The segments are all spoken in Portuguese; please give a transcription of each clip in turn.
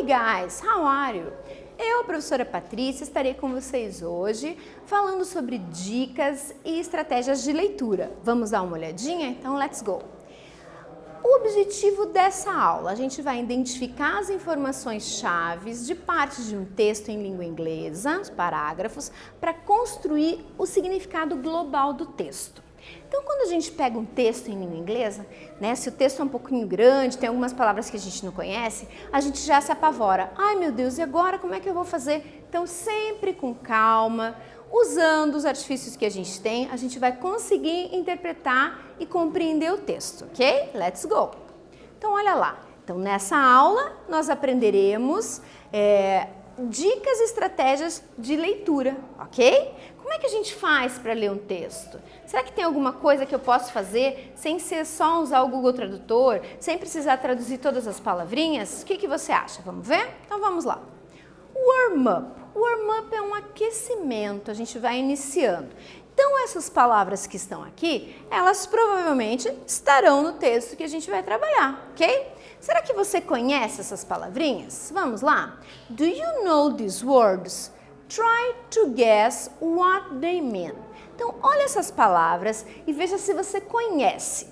Hey guys, how are you? Eu, a professora Patrícia, estarei com vocês hoje falando sobre dicas e estratégias de leitura. Vamos dar uma olhadinha? Então, let's go! O objetivo dessa aula, a gente vai identificar as informações chaves de partes de um texto em língua inglesa, os parágrafos, para construir o significado global do texto. Então, quando a gente pega um texto em língua inglesa, né, se o texto é um pouquinho grande, tem algumas palavras que a gente não conhece, a gente já se apavora. Ai, meu Deus, e agora como é que eu vou fazer? Então, sempre com calma, usando os artifícios que a gente tem, a gente vai conseguir interpretar e compreender o texto, ok? Let's go! Então, olha lá. Então, nessa aula, nós aprenderemos dicas e estratégias de leitura, ok? Como é que a gente faz para ler um texto? Será que tem alguma coisa que eu posso fazer sem ser só usar o Google Tradutor, sem precisar traduzir todas as palavrinhas? O que você acha? Vamos ver? Então vamos lá. Warm-up. Warm-up é um aquecimento, a gente vai iniciando. Então essas palavras que estão aqui, elas provavelmente estarão no texto que a gente vai trabalhar, ok? Será que você conhece essas palavrinhas? Vamos lá. Do you know these words? Try to guess what they mean. Então, olha essas palavras e veja se você conhece.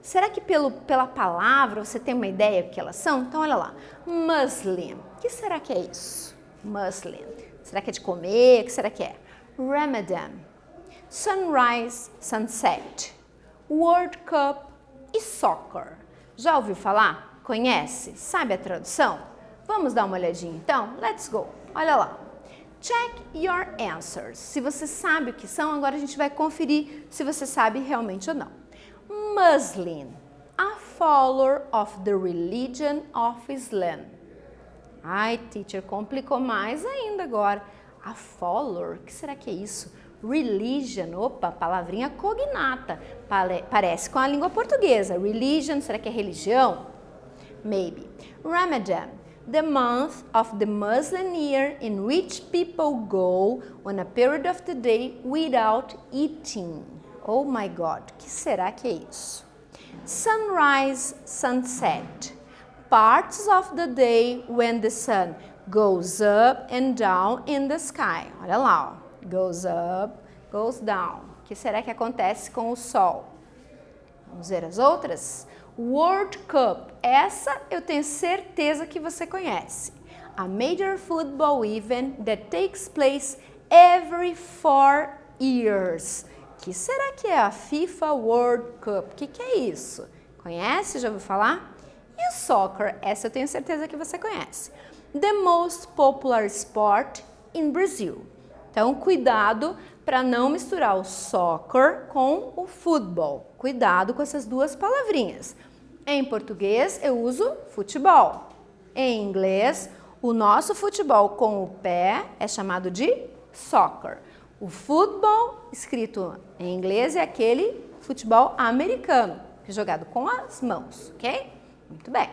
Será que pela palavra você tem uma ideia do que elas são? Então, olha lá. Muslin. O que será que é isso? Muslin. Será que é de comer? O que será que é? Ramadan. Sunrise, sunset. World Cup e soccer. Já ouviu falar? Conhece? Sabe a tradução? Vamos dar uma olhadinha então? Let's go. Olha lá. Check your answers. Se você sabe o que são, agora a gente vai conferir se você sabe realmente ou não. Muslim, a follower of the religion of Islam. Ai, teacher, complicou mais ainda agora. A follower, o que será que é isso? Religion, opa, palavrinha cognata. Parece com a língua portuguesa. Religion, será que é religião? Maybe. Ramadan. The month of the Muslim year in which people go on a period of the day without eating. Oh my God, o que será que é isso? Sunrise, sunset. Parts of the day when the sun goes up and down in the sky. Olha lá, ó. Goes up, goes down. O que será que acontece com o sol? Vamos ver as outras? World Cup, essa eu tenho certeza que você conhece. A major football event that takes place every 4 years. O que será que é a FIFA World Cup? O que é isso? Conhece? Já ouviu falar? E o soccer, essa eu tenho certeza que você conhece. The most popular sport in Brazil. Então, cuidado para não misturar o soccer com o futebol. Cuidado com essas duas palavrinhas. Em português, eu uso futebol. Em inglês, o nosso futebol com o pé é chamado de soccer. O futebol, escrito em inglês, é aquele futebol americano, que é jogado com as mãos, ok? Muito bem.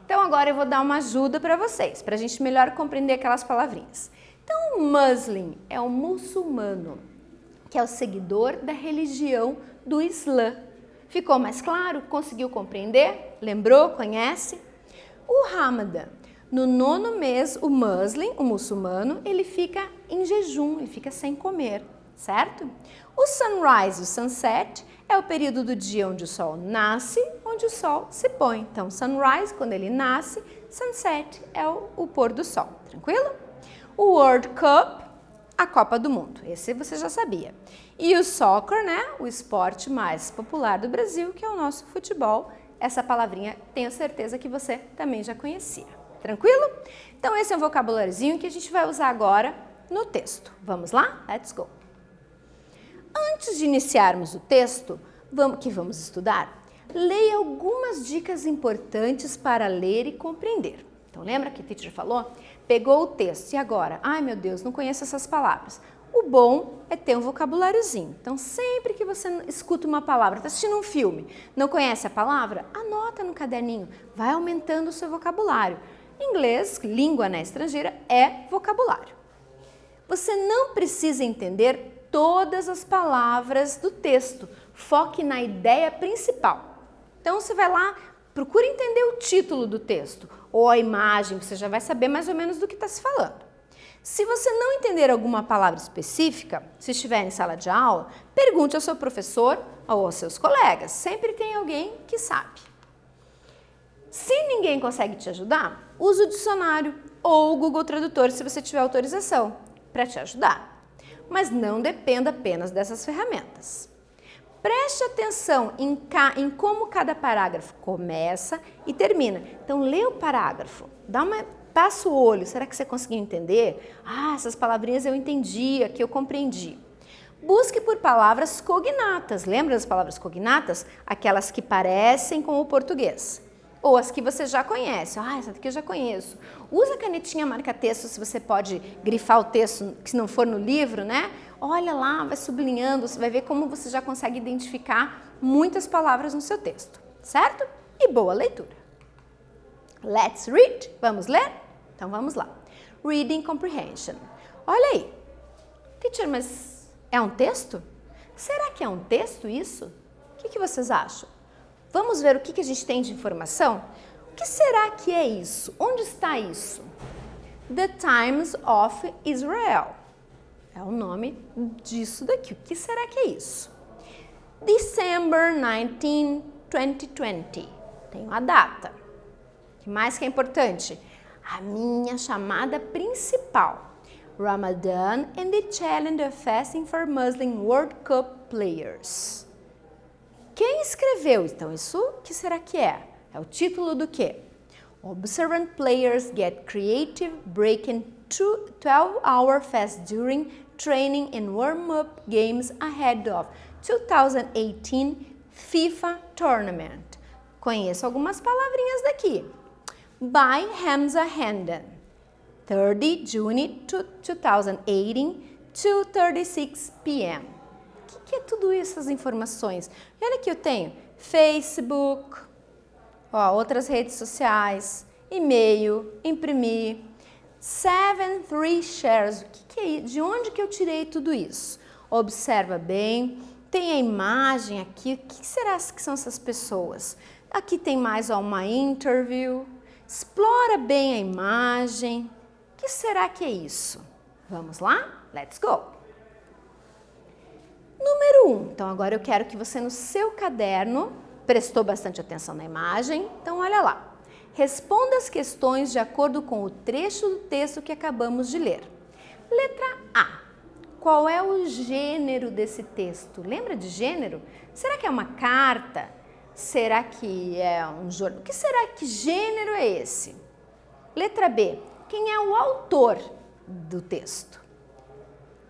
Então, agora eu vou dar uma ajuda para vocês, para a gente melhor compreender aquelas palavrinhas. Então, o Muslim é o muçulmano, que é o seguidor da religião do Islã. Ficou mais claro? Conseguiu compreender? Lembrou? Conhece? O Ramadan. No 9º mês, o Muslim, o muçulmano, ele fica em jejum, ele fica sem comer, certo? O Sunrise e o Sunset é o período do dia onde o sol nasce, onde o sol se põe. Então, Sunrise, quando ele nasce, Sunset é o pôr do sol, tranquilo? O World Cup, a Copa do Mundo, esse você já sabia. E o soccer, né, o esporte mais popular do Brasil, que é o nosso futebol. Essa palavrinha tenho certeza que você também já conhecia. Tranquilo? Então esse é um vocabuláriozinho que a gente vai usar agora no texto. Vamos lá? Let's go! Antes de iniciarmos o texto que vamos estudar, leia algumas dicas importantes para ler e compreender. Então lembra que a teacher falou? Pegou o texto e agora, ai meu Deus, não conheço essas palavras. O bom é ter um vocabuláriozinho. Então, sempre que você escuta uma palavra, está assistindo um filme, não conhece a palavra, anota no caderninho, vai aumentando o seu vocabulário. Inglês, língua estrangeira, é vocabulário. Você não precisa entender todas as palavras do texto, foque na ideia principal. Então, você vai lá procura entender o título do texto ou a imagem, você já vai saber mais ou menos do que está se falando. Se você não entender alguma palavra específica, se estiver em sala de aula, pergunte ao seu professor ou aos seus colegas. Sempre tem alguém que sabe. Se ninguém consegue te ajudar, use o dicionário ou o Google Tradutor se você tiver autorização para te ajudar. Mas não dependa apenas dessas ferramentas. Preste atenção em como cada parágrafo começa e termina. Então, lê o parágrafo, passa o olho, será que você conseguiu entender? Ah, essas palavrinhas eu entendi, aqui eu compreendi. Busque por palavras cognatas, lembra das palavras cognatas? Aquelas que parecem com o português. Ou as que você já conhece. Ah, essa daqui eu já conheço. Usa a canetinha marca-texto se você pode grifar o texto, que se não for no livro, né? Olha lá, vai sublinhando, você vai ver como você já consegue identificar muitas palavras no seu texto, certo? E boa leitura! Let's read. Vamos ler? Então vamos lá. Reading Comprehension. Olha aí. Teacher, mas é um texto? Será que é um texto isso? O que vocês acham? Vamos ver o que a gente tem de informação? O que será que é isso? Onde está isso? The Times of Israel. É o nome disso daqui. O que será que é isso? December 19, 2020. Tem uma data. O que mais que é importante? A minha chamada principal. Ramadan and the Challenge of Fasting for Muslim World Cup Players. Quem escreveu? Então, isso que será que é? É o título do quê? Observant players get creative breaking 12-hour fast during training and warm-up games ahead of 2018 FIFA Tournament. Conheço algumas palavrinhas daqui. By Hamza Hamdan, 30 June 2018, 2:36 p.m. O que é tudo isso, essas informações? E olha aqui eu tenho Facebook, outras redes sociais, e-mail, imprimir, 73 shares. O que é isso? De onde que eu tirei tudo isso? Observa bem, tem a imagem aqui. O que será que são essas pessoas? Aqui tem mais uma interview. Explora bem a imagem. O que será que é isso? Vamos lá? Let's go! Número 1. Então, agora eu quero que você no seu caderno, prestou bastante atenção na imagem, então olha lá. Responda as questões de acordo com o trecho do texto que acabamos de ler. Letra A. Qual é o gênero desse texto? Lembra de gênero? Será que é uma carta? Será que é um jornal? Que gênero é esse? Letra B. Quem é o autor do texto?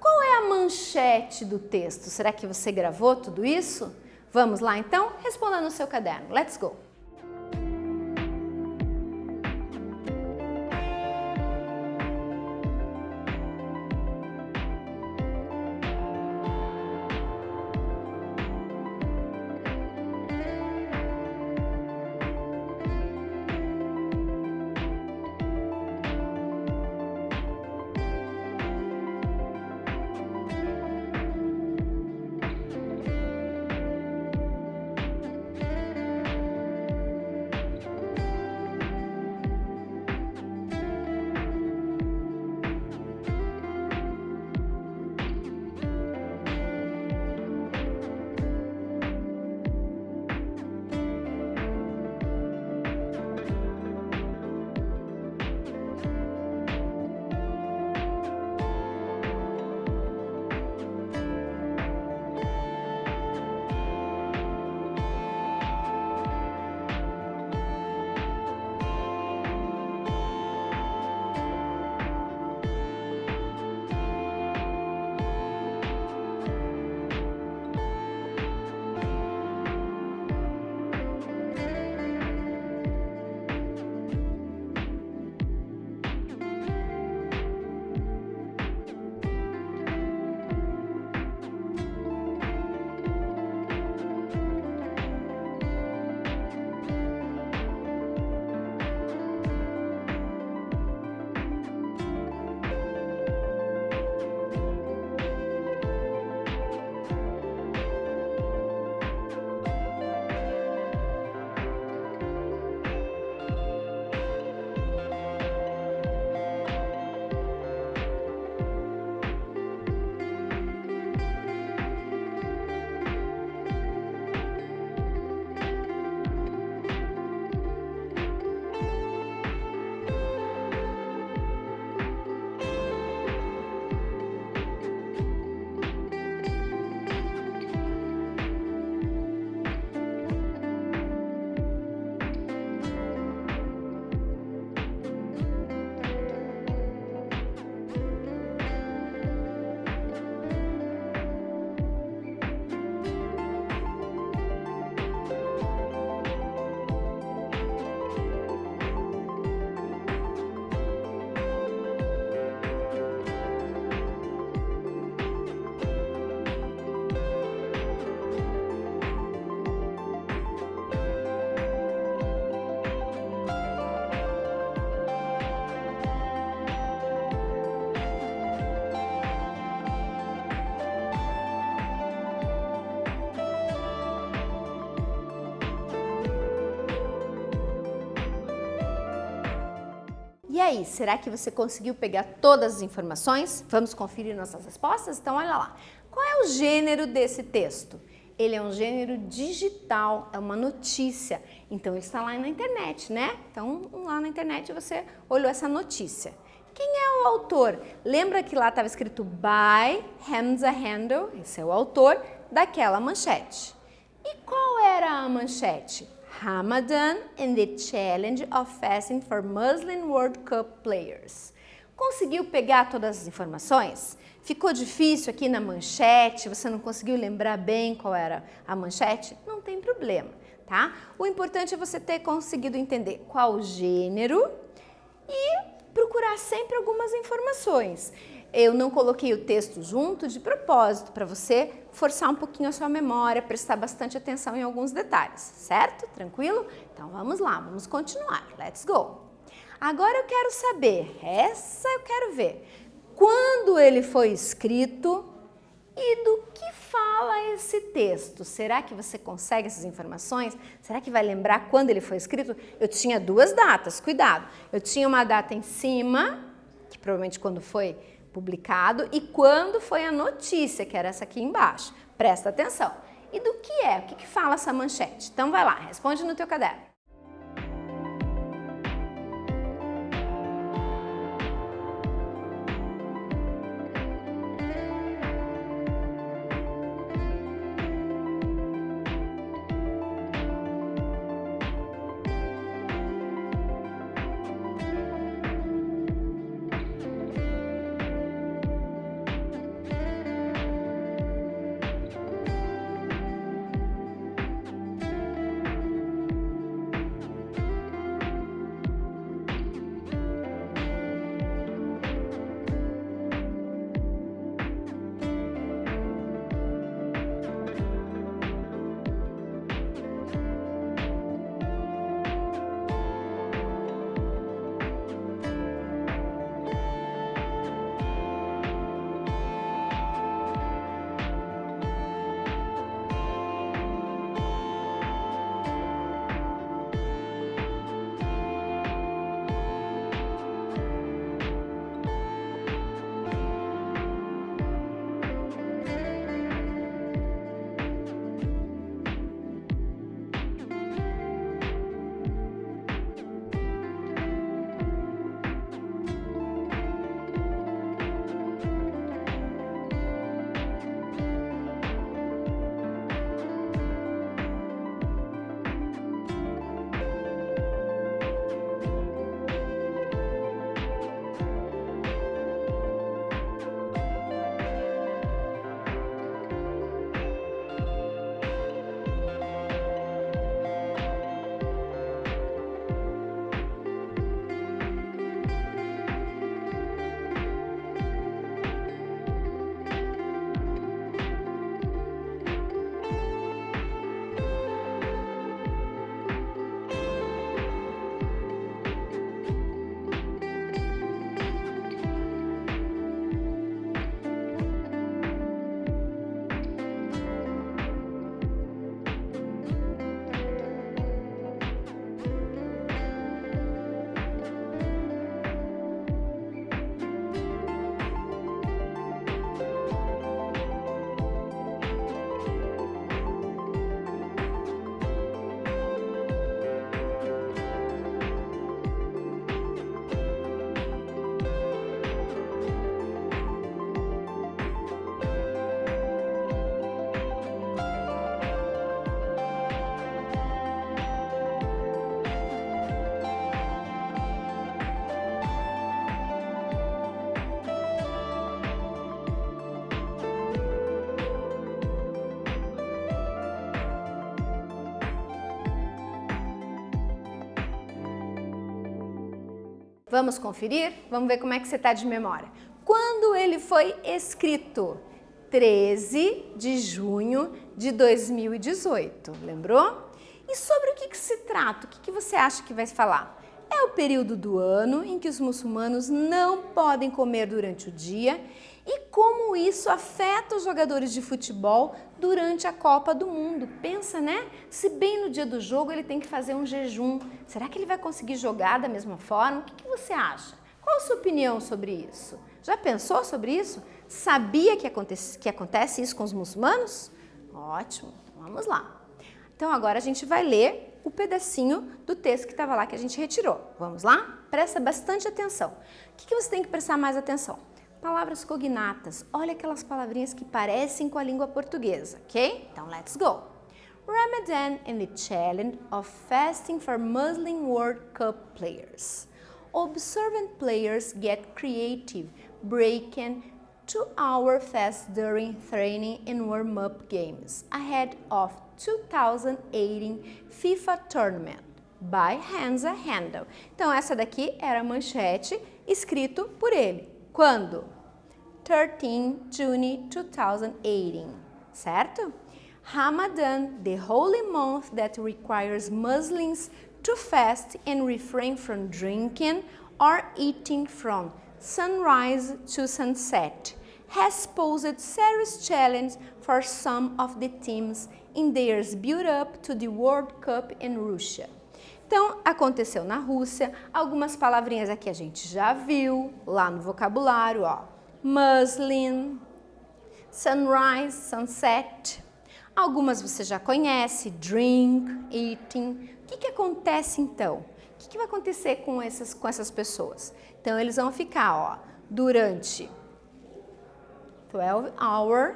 Qual é a manchete do texto? Será que você gravou tudo isso? Vamos lá então? Responda no seu caderno. Let's go! E aí, será que você conseguiu pegar todas as informações? Vamos conferir nossas respostas? Então, olha lá. Qual é o gênero desse texto? Ele é um gênero digital, é uma notícia. Então, ele está lá na internet, né? Então, lá na internet você olhou essa notícia. Quem é o autor? Lembra que lá estava escrito by Hamza Handel? Esse é o autor daquela manchete. E qual era a manchete? Ramadan and the Challenge of Fasting for Muslim World Cup Players. Conseguiu pegar todas as informações? Ficou difícil aqui na manchete? Você não conseguiu lembrar bem qual era a manchete? Não tem problema, tá? O importante é você ter conseguido entender qual o gênero e procurar sempre algumas informações. Eu não coloquei o texto junto de propósito para você forçar um pouquinho a sua memória, prestar bastante atenção em alguns detalhes, certo? Tranquilo? Então vamos lá, vamos continuar. Let's go! Agora eu quero saber, essa eu quero ver, quando ele foi escrito e do que fala esse texto. Será que você consegue essas informações? Será que vai lembrar quando ele foi escrito? Eu tinha duas datas, cuidado. Eu tinha uma data em cima, que provavelmente quando foi publicado, e quando foi a notícia, que era essa aqui embaixo. Presta atenção. E do que é? O que fala essa manchete? Então vai lá, responde no teu caderno. Vamos conferir? Vamos ver como é que você está de memória. Quando ele foi escrito? 13 de junho de 2018, lembrou? E sobre o que se trata? O que você acha que vai falar? É o período do ano em que os muçulmanos não podem comer durante o dia E como isso afeta os jogadores de futebol durante a Copa do Mundo? Pensa, né? Se bem no dia do jogo ele tem que fazer um jejum, será que ele vai conseguir jogar da mesma forma? O que você acha? Qual a sua opinião sobre isso? Já pensou sobre isso? Sabia que acontece isso com os muçulmanos? Ótimo, então vamos lá. Então agora a gente vai ler o pedacinho do texto que estava lá que a gente retirou. Vamos lá? Presta bastante atenção. O que você tem que prestar mais atenção? Palavras cognatas. Olha aquelas palavrinhas que parecem com a língua portuguesa, ok? Então let's go. Ramadan and the challenge of fasting for Muslim World Cup players. Observant players get creative, breaking 2-hour fast during training and warm-up games ahead of 2018 FIFA Tournament by Hamza Handel. Então essa daqui era a manchete escrito por ele. Quando? 13 June 2018, certo? Ramadan, the holy month that requires Muslims to fast and refrain from drinking or eating from sunrise to sunset, has posed serious challenge for some of the teams in their build-up to the World Cup in Russia. Então, aconteceu na Rússia, algumas palavrinhas aqui a gente já viu, lá no vocabulário, ó. Muslim, sunrise, sunset. Algumas você já conhece, drink, eating. O que acontece então? O que vai acontecer com essas pessoas? Então, eles vão ficar, ó, durante 12 hours,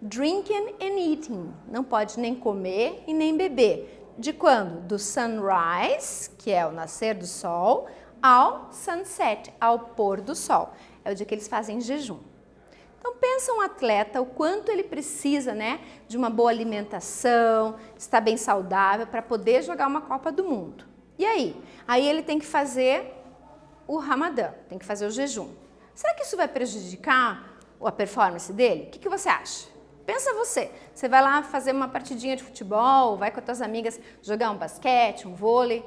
drinking and eating. Não pode nem comer e nem beber. De quando? Do sunrise, que é o nascer do sol, ao sunset, ao pôr do sol. É o dia que eles fazem jejum. Então pensa um atleta, o quanto ele precisa, né, de uma boa alimentação, estar bem saudável para poder jogar uma Copa do Mundo. E aí? Aí ele tem que fazer o Ramadã, tem que fazer o jejum. Será que isso vai prejudicar a performance dele? O que você acha? Pensa você vai lá fazer uma partidinha de futebol, vai com as tuas amigas jogar um basquete, um vôlei.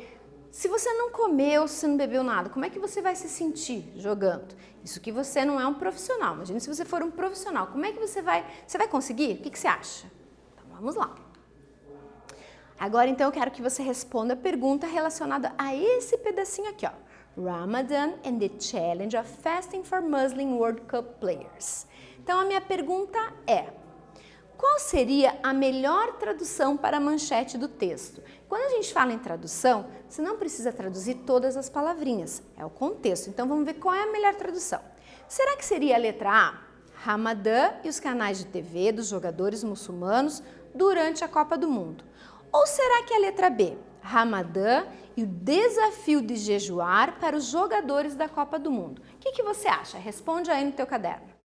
Se você não comeu, se você não bebeu nada, como é que você vai se sentir jogando? Isso que você não é um profissional. Imagina se você for um profissional, como é que você vai conseguir? O que você acha? Então vamos lá. Agora então eu quero que você responda a pergunta relacionada a esse pedacinho aqui, ó. Ramadan and the challenge of fasting for Muslim World Cup players. Então a minha pergunta é: qual seria a melhor tradução para a manchete do texto? Quando a gente fala em tradução, você não precisa traduzir todas as palavrinhas, é o contexto. Então vamos ver qual é a melhor tradução. Será que seria a letra A? Ramadã e os canais de TV dos jogadores muçulmanos durante a Copa do Mundo. Ou será que é a letra B? Ramadã e o desafio de jejuar para os jogadores da Copa do Mundo. O que você acha? Responde aí no teu caderno.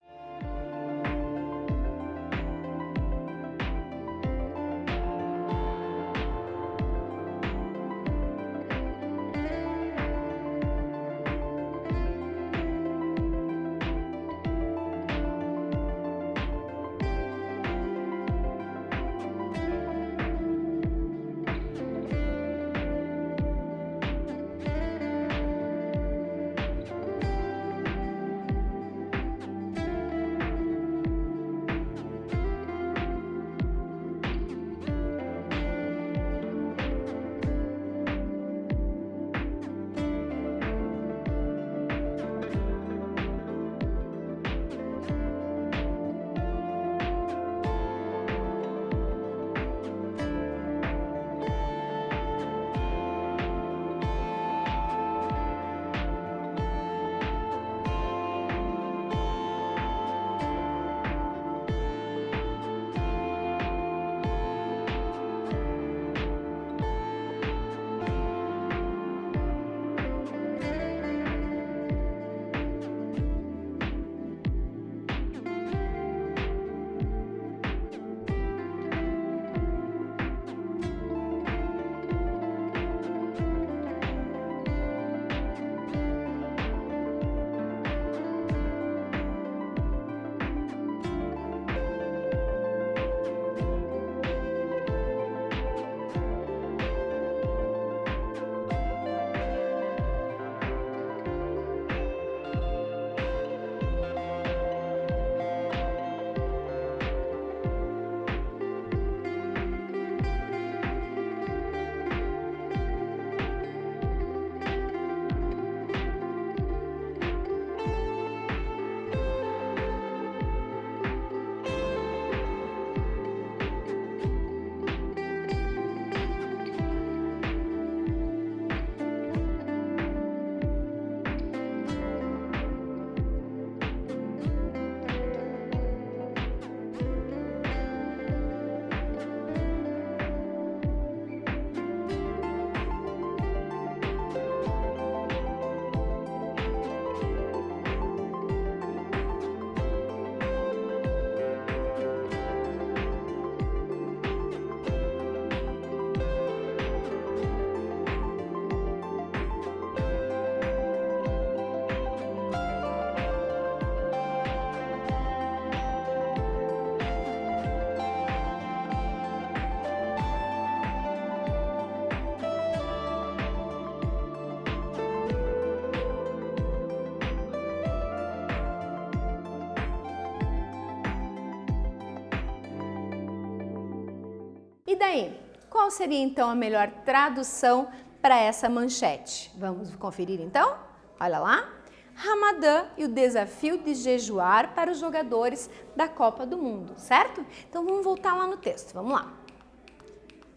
daí? Qual seria então a melhor tradução para essa manchete? Vamos conferir então? Olha lá. Ramadã e o desafio de jejuar para os jogadores da Copa do Mundo, certo? Então vamos voltar lá no texto, vamos lá.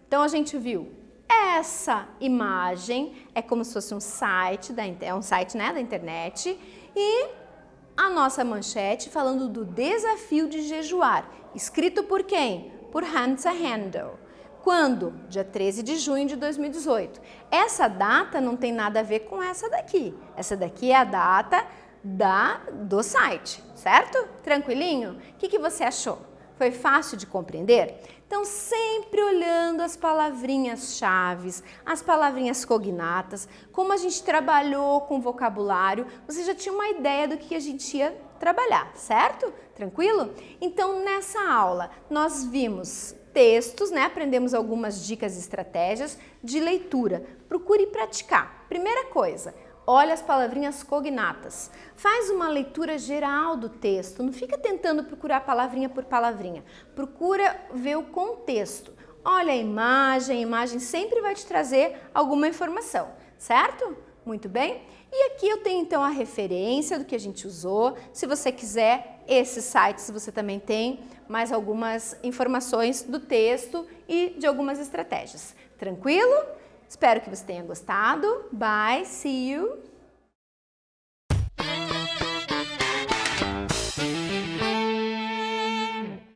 Então a gente viu essa imagem, é como se fosse um site, né, da internet, e a nossa manchete falando do desafio de jejuar, escrito por quem? Por Hansa Handel. Quando? Dia 13 de junho de 2018. Essa data não tem nada a ver com essa daqui. Essa daqui é a data do site, certo? Tranquilinho? O que você achou? Foi fácil de compreender? Então, sempre olhando as palavrinhas-chave, as palavrinhas cognatas, como a gente trabalhou com vocabulário, você já tinha uma ideia do que a gente ia trabalhar, certo? Tranquilo? Então, nessa aula, nós vimos textos, né? Aprendemos algumas dicas e estratégias de leitura. Procure praticar. Primeira coisa, olha as palavrinhas cognatas. Faz uma leitura geral do texto. Não fica tentando procurar palavrinha por palavrinha. Procura ver o contexto. Olha a imagem sempre vai te trazer alguma informação, certo? Muito bem? E aqui eu tenho então a referência do que a gente usou. Se você quiser, esses sites você também tem mais algumas informações do texto e de algumas estratégias. Tranquilo? Espero que você tenha gostado. Bye, see you!